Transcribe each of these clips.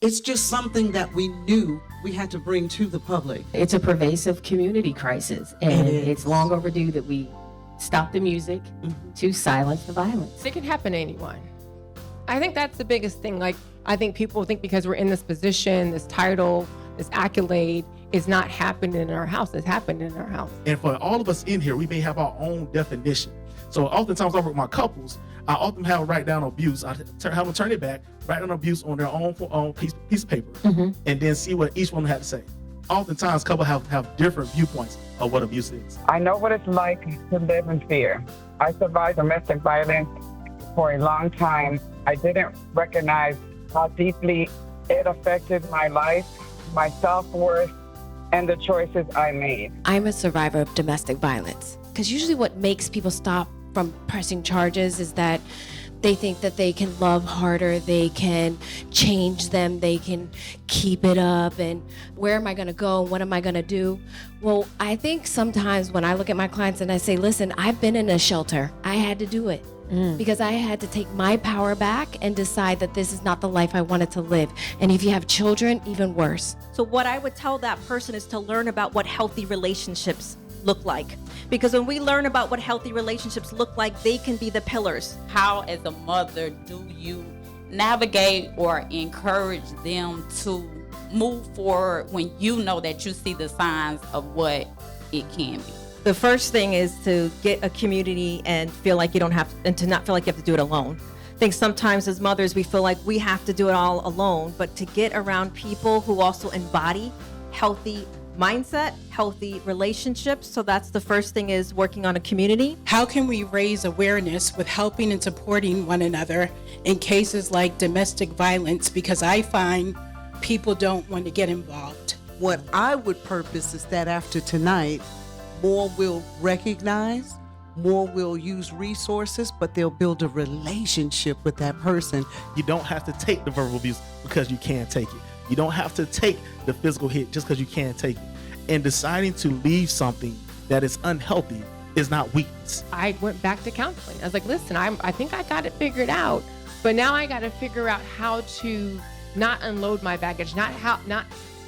It's just something that we knew we had to bring to the public. It's a pervasive community crisis, and it's long overdue that we stop the music to silence the violence. It can happen to anyone. I think that's the biggest thing. Like, I think people think because we're in this position, this title, this accolade, is not happening in our house. It's happening in our house. And for all of us in here, we may have our own definition. So oftentimes I work with my couples, I often have them write down abuse. I have them turn it back, write down abuse on their own piece of paper, and then see what each one had to say. Oftentimes couples have different viewpoints of what abuse is. I know what it's like to live in fear. I survived domestic violence for a long time. I didn't recognize how deeply it affected my life, my self-worth, and the choices I made. I'm a survivor of domestic violence, because usually what makes people stop from pressing charges is that they think that they can love harder, they can change them, they can keep it up, and where am I going to go? What am I going to do? Well, I think sometimes when I look at my clients and I say, listen, I've been in a shelter. I had to do it. Because I had to take my power back and decide that this is not the life I wanted to live. And if you have children, even worse. So what I would tell that person is to learn about what healthy relationships look like. Because when we learn about what healthy relationships look like, they can be the pillars. How, as a mother, do you navigate or encourage them to move forward when you know that you see the signs of what it can be? The first thing is to get a community and feel like you don't have, and to not feel like you have to do it alone. I think sometimes as mothers, we feel like we have to do it all alone, but to get around people who also embody healthy mindset, healthy relationships. So that's the first thing, is working on a community. How can we raise awareness with helping and supporting one another in cases like domestic violence? Because I find people don't want to get involved. What I would purpose is that after tonight, more will recognize, more will use resources, but they'll build a relationship with that person. You don't have to take the verbal abuse because you can't take it. You don't have to take the physical hit just because you can't take it. And deciding to leave something that is unhealthy is not weakness. I went back to counseling. I was like, listen, I think I got it figured out, but now I got to figure out how to not unload my baggage, not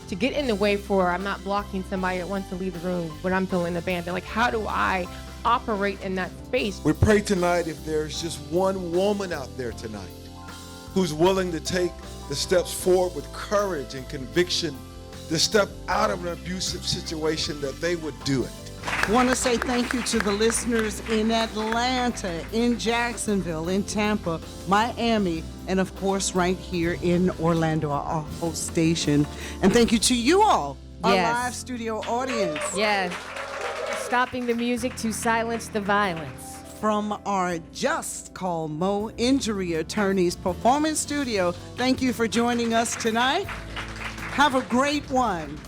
to get in the way for, I'm not blocking somebody that wants to leave the room when I'm feeling abandoned. Like, how do I operate in that space? We pray tonight if there's just one woman out there tonight who's willing to take the steps forward with courage and conviction to step out of an abusive situation, that they would do it. I want to say thank you to the listeners in Atlanta, in Jacksonville, in Tampa, Miami, and of course right here in Orlando, our host station. And thank you to you all, our live studio audience. Yes. Stopping the music to silence the violence. From our Just Call Mo Injury Attorneys Performance Studio, thank you for joining us tonight. Have a great one.